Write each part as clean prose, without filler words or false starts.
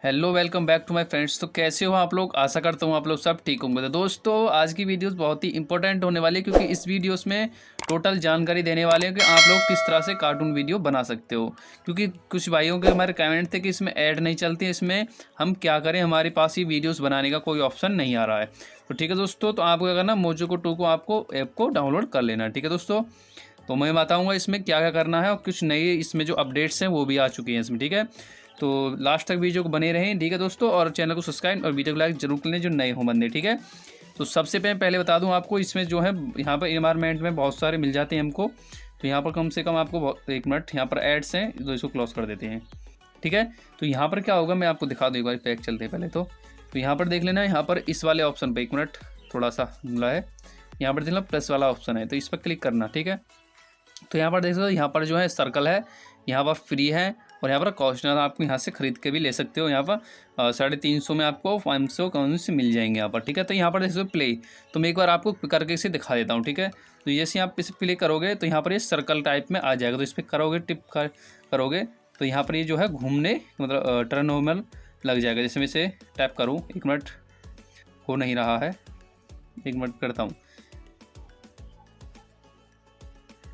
Hello welcome back to my friends. तो कैसे हो आप लोग? आशा करता हूँ आप लोग सब ठीक होंगे। तो दोस्तों आज की वीडियोस बहुत ही इंपॉर्टेंट होने वाली है, क्योंकि इस वीडियोस में टोटल जानकारी देने वाले हैं कि आप लोग किस तरह से कार्टून वीडियो बना सकते हो। क्योंकि कुछ भाइयों के हमारे कमेंट थे कि इसमें ऐड नहीं चलती है, इसमें हम क्या करें, हमारे पास ही वीडियोज़ बनाने का कोई ऑप्शन नहीं आ रहा है। तो ठीक है दोस्तों, तो आपको क्या करना, मोजोको टू को आपको ऐप को डाउनलोड कर लेना। ठीक है दोस्तों, तो मैं बताऊंगा इसमें क्या क्या करना है, और कुछ नए इसमें जो अपडेट्स हैं वो भी आ चुकी हैं इसमें। ठीक है, तो लास्ट तक वीडियो को बने रहें। ठीक है दोस्तों, और चैनल को सब्सक्राइब और वीडियो को लाइक जरूर कर लें जो नए हो बंदे। ठीक है, तो सबसे पहले बता दूं आपको, इसमें जो है यहाँ पर इन्वायरमेंट में बहुत सारे मिल जाते हैं हमको। तो यहाँ पर कम से कम आपको एक मिनट, यहाँ पर एड्स हैं तो इसको क्लोज कर देते हैं। ठीक है, तो यहाँ पर क्या होगा मैं आपको दिखा दूँ एक बार, पैक चलते हैं पहले तो यहाँ पर देख लेना, यहाँ पर इस वाले ऑप्शन पर एक मिनट थोड़ा सा मिला है, यहाँ पर देखना प्लस वाला ऑप्शन है, तो इस पर क्लिक करना। ठीक है, तो यहाँ पर देख सकते हो, यहाँ पर जो है सर्कल है, यहाँ पर फ्री है, और यहाँ पर कॉस्टनर आपको यहाँ से खरीद के भी ले सकते हो। यहाँ पर 350 में आपको 500 कॉइन्स मिल जाएंगे यहाँ पर। ठीक है, तो यहाँ पर देख सकते हो प्ले, तो मैं एक बार आपको करके इसे दिखा देता हूँ। ठीक है, तो जैसे आप इसे प्ले करोगे तो यहाँ पर ये सर्कल टाइप में आ जाएगा, तो इस पर करोगे टिप करोगे तो यहाँ पर ये जो है घूमने मतलब टर्न नॉर्मल लग जाएगा। जैसे मैं इसे टैप करूँ, एक मिनट हो नहीं रहा है, एक मिनट करता हूँ,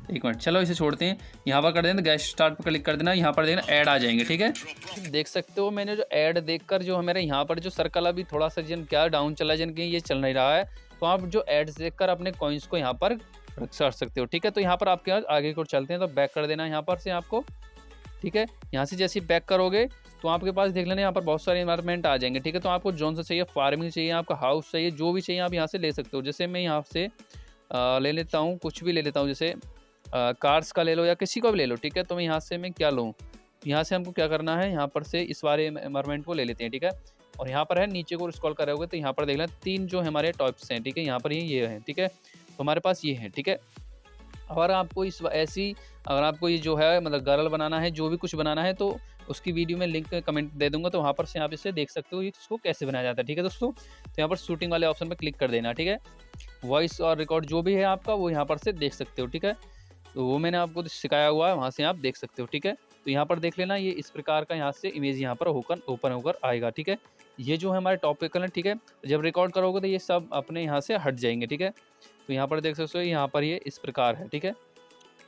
एक मिनट, चलो इसे छोड़ते हैं। यहाँ पर कर देना गैस स्टार्ट पर क्लिक कर देना, यहाँ पर देखना ऐड आ जाएंगे। ठीक है, देख सकते हो मैंने जो ऐड देखकर जो हमारे यहाँ पर जो सर्कल अभी थोड़ा सा जिन क्या डाउन चला है, जिनके ये चल नहीं रहा है, तो आप जो एड्स देखकर अपने कॉइन्स को यहाँ पर रख सकते हो। ठीक है, तो यहाँ पर आपके आगे को चलते हैं, तो बैक कर देना यहाँ पर से आपको। ठीक है, यहाँ से जैसे बैक करोगे तो आपके पास देख लेना यहाँ पर बहुत सारे इन्वायरमेंट आ जाएंगे। ठीक है, तो आपको जोन से चाहिए, फार्मिंग चाहिए, आपका हाउस चाहिए, जो भी चाहिए आप यहाँ से ले सकते हो। जैसे मैं यहाँ से ले लेता हूँ, कुछ भी ले लेता हूँ, जैसे कार्स का ले लो या किसी को भी ले लो। ठीक है, तो मैं यहाँ से मैं क्या लूँ, यहाँ से हमको क्या करना है, यहाँ पर से इस वाले एनवायरनमेंट को ले लेते हैं। ठीक है, और यहाँ पर है नीचे को स्क्रॉल करोगे तो यहाँ पर देख लें 3 जो हमारे टॉप्स हैं। ठीक है, यहाँ पर ये हैं। ठीक है, तो हमारे पास ये है। ठीक है, अगर आपको इस ऐसी अगर आपको ये जो है मतलब गर्ल बनाना है, जो भी कुछ बनाना है, तो उसकी वीडियो में लिंक कमेंट दे दूंगा, तो वहाँ पर से आप इसे देख सकते हो इसको कैसे बनाया जाता है। ठीक है दोस्तों, तो यहाँ पर शूटिंग वाले ऑप्शन पर क्लिक कर देना। ठीक है, वॉइस और रिकॉर्ड जो भी है आपका वो यहाँ पर से देख सकते हो। ठीक है, तो वो मैंने आपको सिखाया हुआ है, वहाँ से आप देख सकते हो। ठीक है, तो यहाँ पर देख लेना, ये इस प्रकार का यहाँ से इमेज यहाँ पर होकर ओपन होकर आएगा। ठीक है, ये जो है हमारे टॉपिकल है। ठीक है, जब रिकॉर्ड करोगे तो ये सब अपने यहाँ से हट जाएंगे। ठीक है, तो यहाँ पर देख सकते हो, यहाँ पर ये इस प्रकार है। ठीक है,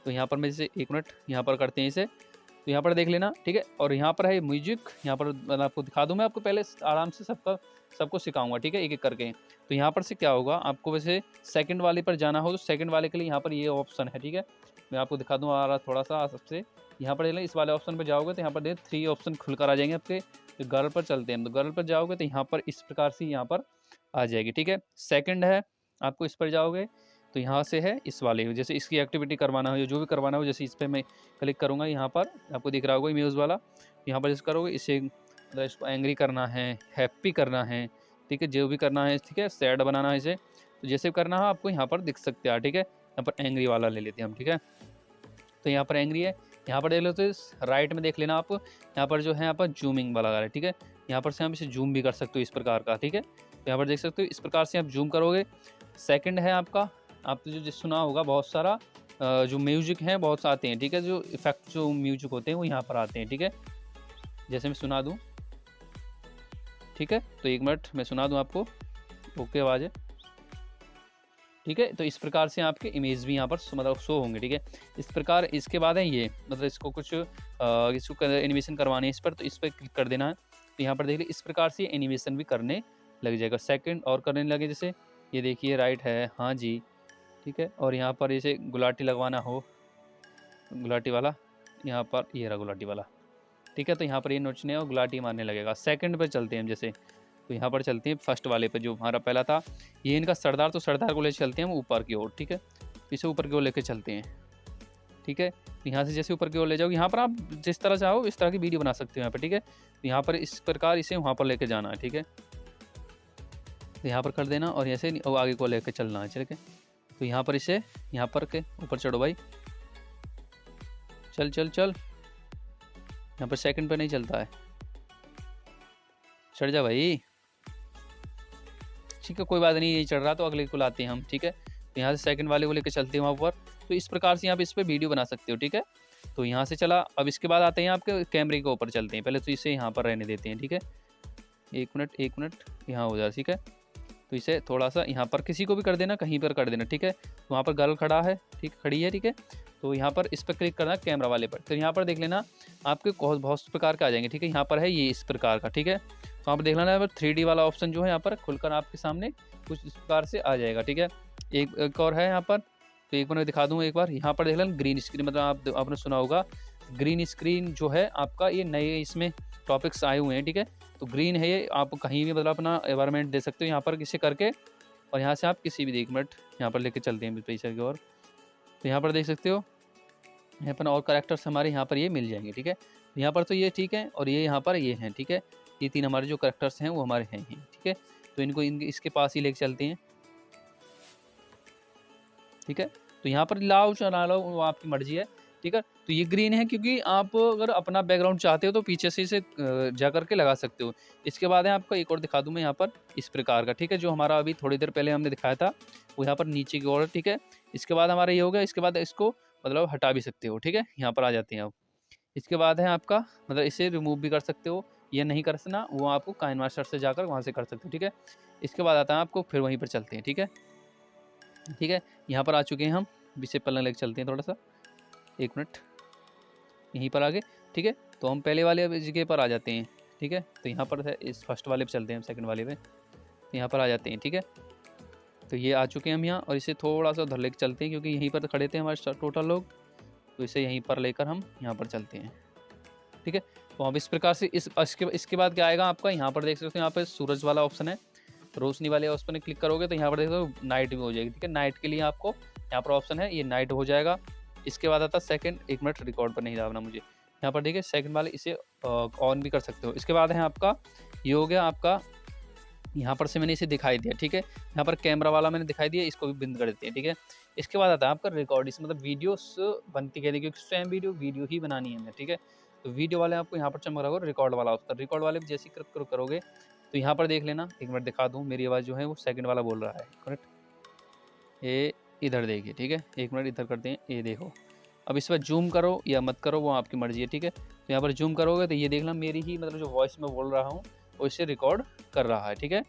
तो यहाँ पर मैं जैसे एक मिनट यहाँ पर करते हैं इसे, तो यहाँ पर देख लेना। ठीक है, और यहाँ पर है म्यूजिक, यहाँ पर मैं आपको दिखा दूँ, मैं आपको पहले आराम से सबको सिखाऊंगा। ठीक है, एक एक करके। तो यहाँ पर से क्या होगा, आपको वैसे सेकंड वाले पर जाना हो तो सेकंड वाले के लिए यहाँ पर ये ऑप्शन है। ठीक है, मैं आपको दिखा दूँ आ रहा थोड़ा सा सबसे, यहाँ पर इस वाले ऑप्शन पर जाओगे तो यहाँ पर 3 ऑप्शन खुलकर आ जाएंगे आपके। तो गर्ल पर चलते हैं, तो गर्ल पर जाओगे तो यहाँ पर इस प्रकार से यहाँ पर आ जाएगी। ठीक है, सेकंड है, आपको इस पर जाओगे तो यहाँ से है इस वाले, जैसे इसकी एक्टिविटी करवाना हो, जो भी करवाना हो, जैसे इस पर मैं क्लिक करूँगा, यहाँ पर आपको दिख रहा होगा इमेज वाला, यहाँ पर जैसे करोगे इसे मतलब इसको एंग्री करना है, हैप्पी करना है। ठीक है, जो भी करना है, ठीक है, सैड बनाना है इसे, तो जैसे करना है आपको यहाँ पर दिख सकते हैं। ठीक है, यहाँ पर एंग्री वाला ले लेते हैं हम। ठीक है, तो यहाँ पर एंग्री है, यहाँ पर देख लो तो राइट में देख लेना आप, यहाँ पर जो है यहाँ पर जूमिंग वाला है। ठीक है, यहाँ पर से हम इसे जूम भी कर सकते हो इस प्रकार का। ठीक है, तो यहाँ पर देख सकते हो इस प्रकार से आप जूम करोगे। सेकंड है आपका, आपने जो सुना होगा बहुत सारा जो म्यूजिक है बहुत आते हैं। ठीक है, जो इफेक्ट जो म्यूजिक होते हैं वो यहाँ पर आते हैं। ठीक है, जैसे मैं सुना दूँ। ठीक है, तो एक मिनट मैं सुना दूँ आपको, ओके आवाज़ है। ठीक है, तो इस प्रकार से आपके इमेज भी यहाँ पर मतलब शो होंगे। ठीक है, इस प्रकार इसके बाद है ये मतलब इसको कुछ इसको एनिमेशन करवाने है इस पर, तो इस पर क्लिक कर देना है। तो यहाँ पर देख लीजिए इस प्रकार से एनिमेशन भी करने लग जाएगा, सेकंड और करने लगे। जैसे ये देखिए राइट है, हाँ जी। ठीक है, और यहाँ पर जैसे गुलाटी लगवाना हो, गुलाटी वाला, यहाँ पर ये रहा गुलाटी वाला। ठीक है, तो यहाँ पर ये नोचने और गुलाटी मारने लगेगा। सेकंड पे चलते हैं हम, जैसे तो यहाँ पर चलते हैं फर्स्ट वाले पे जो हमारा पहला था, ये इनका सरदार, तो सरदार को ले चलते हैं हम ऊपर की ओर। ठीक है, इसे ऊपर की ओर लेके चलते हैं। ठीक है, तो यहाँ से जैसे ऊपर की ओर ले जाओगे, यहाँ पर आप जिस तरह चाहो इस तरह की वीडियो बना सकते हो यहाँ पर। ठीक है, तो यहाँ पर इस प्रकार इसे वहाँ पर लेके जाना है। ठीक है, तो यहाँ पर कर देना और ऐसे आगे को लेकर चलना है। ठीक है, तो यहाँ पर इसे यहाँ पर के ऊपर चढ़ो भाई, चल चल चल। यहाँ पर सेकंड पे नहीं चलता है, चढ़ जा भाई। ठीक है, कोई बात नहीं, ये चढ़ रहा तो अगले को लाते हैं हम। ठीक है, तो यहाँ से सेकंड वाले को लेकर चलते हैं वहाँ पर। तो इस प्रकार से आप इस पर वीडियो बना सकते हो। ठीक है, तो यहाँ से चला, अब इसके बाद आते हैं आपके कैमरे के ऊपर चलते हैं। पहले तो इसे यहाँ पर रहने देते हैं। ठीक है, 1 मिनट यहाँ हो जाए, ठीक है। तो इसे थोड़ा सा यहाँ पर किसी को भी कर देना, कहीं पर कर देना, ठीक है। तो वहाँ पर गर्ल खड़ा है, ठीक खड़ी है, ठीक है। तो यहाँ पर इस पर क्लिक करना कैमरा वाले पर। तो यहाँ पर देख लेना आपके बहुत प्रकार के आ जाएंगे, ठीक है। यहाँ पर है ये इस प्रकार का, ठीक है। तो आप देख लेना यहाँ पर 3D वाला ऑप्शन जो है यहाँ पर खुलकर आपके सामने कुछ इस प्रकार से आ जाएगा, ठीक है। एक और है यहाँ पर, तो एक बार मैं दिखा दूँ एक बार। यहाँ पर देख लेना ग्रीन स्क्रीन, मतलब आपने सुना होगा ग्रीन स्क्रीन जो है आपका, ये नए इसमें टॉपिक्स आए हुए हैं, ठीक है। तो ग्रीन है ये, आप कहीं भी मतलब अपना एनवायरनमेंट दे सकते हो यहाँ पर किसी करके, और यहाँ से आप किसी भी 1 मिनट यहाँ पर लेके चलते हैं पीछे की ओर। तो यहाँ पर देख सकते हो यहाँ पर और कैरेक्टर्स हमारे यहाँ पर ये मिल जाएंगे, ठीक है। यहाँ पर तो ये ठीक है, और ये यहाँ पर ये हैं, ठीक है। ये 3 हमारे जो कैरेक्टर्स हैं वो हमारे हैं ही, ठीक है। तो इनको इसके पास ही लेके चलते हैं, ठीक है। तो यहाँ पर लाओ चला लो, वो आपकी मर्जी है, ठीक है। तो ये ग्रीन है क्योंकि आप अगर अपना बैकग्राउंड चाहते हो तो पीछे से इसे जा करके लगा सकते हो। इसके बाद है आपका एक और दिखा दूँ मैं यहाँ पर इस प्रकार का, ठीक है। जो हमारा अभी थोड़ी देर पहले हमने दिखाया था वो यहाँ पर नीचे की ओर, ठीक है। इसके बाद हमारा ये हो गया। इसके बाद इसको मतलब हटा भी सकते हो, ठीक है। यहाँ पर आ जाते हैं आप। इसके बाद है आपका मतलब इसे रिमूव भी कर सकते हो, या नहीं कर सकना वो आपको काइन मास्टर से जाकर वहाँ से कर सकते हो, ठीक है। इसके बाद आता है आपको, फिर वहीं पर चलते हैं, ठीक है। ठीक है, यहाँ पर आ चुके हैं हम। इसे पलंग लेके चलते हैं थोड़ा सा, 1 मिनट यहीं पर आगे, ठीक है। तो हम पहले वाले जगह पर आ जाते हैं, ठीक है। तो यहाँ पर है इस फर्स्ट वाले पे चलते हैं, हम सेकंड वाले पे यहाँ पर आ जाते हैं, ठीक है। तो ये आ चुके हैं हम यहाँ, और इसे थोड़ा सा उधर लेके चलते हैं क्योंकि यहीं पर खड़े थे हमारे टोटल लोग। तो इसे यहीं पर लेकर हम यहाँ पर चलते हैं, ठीक है। तो अब इस प्रकार से इसके बाद क्या आएगा आपका, यहाँ पर देख सकते हो यहाँ पर सूरज वाला ऑप्शन है, रोशनी वाले ऑप्शन पर क्लिक करोगे तो यहाँ पर देख सकते हो नाइट भी हो जाएगी, ठीक है। नाइट के लिए आपको यहाँ पर ऑप्शन है, ये नाइट हो जाएगा। इसके बाद आता सेकंड, 1 मिनट रिकॉर्ड पर नहीं दाबना मुझे, यहाँ पर देखिए सेकंड वाले इसे ऑन भी कर सकते हो। इसके बाद है आपका ये हो गया आपका, यहाँ पर से मैंने इसे दिखाई दिया, ठीक है। यहाँ पर कैमरा वाला मैंने दिखाई दिया, इसको भी बंद कर देते हैं, ठीक है। इसके बाद आता है आपका रिकॉर्ड, इस मतलब वीडियोस बनती कहती है क्योंकि स्वयं वीडियो ही बनानी है हमें, ठीक है। तो वीडियो वाले आपको यहाँ पर चमक रहा होगा रिकॉर्ड वाला ऑप्शन, रिकॉर्ड वाले जैसे करोगे तो यहाँ पर देख लेना, 1 मिनट दिखा दूँ, मेरी आवाज़ जो है वो सेकंड वाला बोल रहा है, करेक्ट। ये इधर देखिए, ठीक है। 1 मिनट इधर करते हैं, ये देखो। अब इस पर जूम करो या मत करो वो आपकी मर्जी है, ठीक है। तो यहाँ पर जूम करोगे तो ये देखना मेरी ही मतलब जो वॉइस मैं बोल रहा हूँ वो इसे रिकॉर्ड कर रहा है, ठीक है।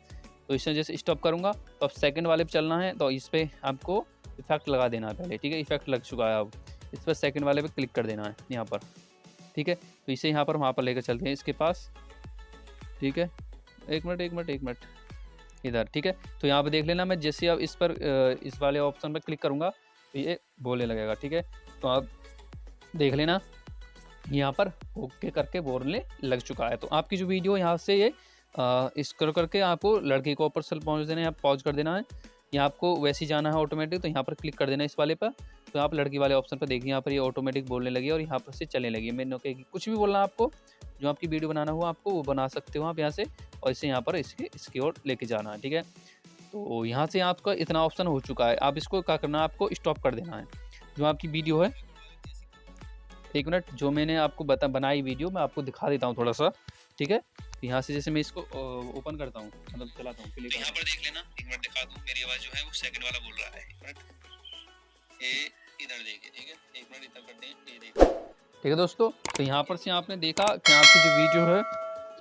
तो इससे जैसे स्टॉप करूँगा तो अब सेकंड वाले पे चलना है, तो इस पर आपको इफेक्ट लगा देना है पहले, ठीक है। इफेक्ट लग चुका है, अब इस पर सेकंड वाले पे क्लिक कर देना है यहाँ पर, ठीक है। तो इसे यहाँ पर वहाँ पर लेकर चलते हैं इसके पास, ठीक है। 1 मिनट इधर, ठीक है। तो यहाँ पे देख लेना, मैं जैसे अब इस पर इस वाले ऑप्शन पर क्लिक करूँगा तो ये बोलने लगेगा, ठीक है। तो आप देख लेना यहाँ पर ओके करके बोलने लग चुका है। तो आपकी जो वीडियो यहाँ से ये इस करके आपको लड़के को ऊपर सेल पहुँच देना है, पॉज कर देना है, या आपको वैसे ही जाना है ऑटोमेटिक, तो यहाँ पर क्लिक कर देना इस वाले पर। तो आप लड़की वाले ऑप्शन पर देखिए, यहाँ पर ये ऑटोमेटिक बोलने लगी और यहाँ पर से चलने लगी। मैंने कहा कुछ भी बोलना आपको, जो आपकी वीडियो बनाना हुआ आपको वो बना सकते हो आप यहाँ से, और इसे यहाँ पर इसकी ओर लेके जाना है, ठीक है। तो यहाँ से आपका इतना ऑप्शन हो चुका है। आप इसको क्या करना है, आपको स्टॉप कर देना है। जो आपकी वीडियो है, 1 मिनट, जो मैंने आपको बनाई वीडियो मैं आपको दिखा देता हूँ थोड़ा सा, ठीक है। यहाँ से जैसे मैं इसको ओपन करता हूँ, मतलब चलाता हूँ, क्लिक यहाँ पर देख लेना, 1 मिनट दिखा दूँ, मेरी आवाज़ जो है वो सेकंड वाला बोल रहा है, 1 मिनट ये इधर देखिए, ठीक है। 1 मिनट इधर करते हैं, ये देखो, ठीक है दोस्तों। तो यहाँ पर से आपने देखा कि आपकी जो वीडियो है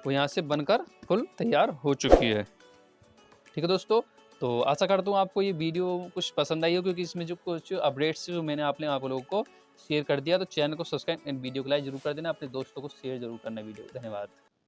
वो यहाँ से बनकर फुल तैयार हो चुकी है, ठीक है दोस्तों। तो आशा करता हूँ आपको ये वीडियो कुछ पसंद आई हो, क्योंकि इसमें जो कुछ अपडेट्स जो मैंने आप लोगों को शेयर कर दिया। तो चैनल को सब्सक्राइब एंड वीडियो को लाइक जरूर कर देना, अपने दोस्तों को शेयर जरूर करना वीडियो। धन्यवाद।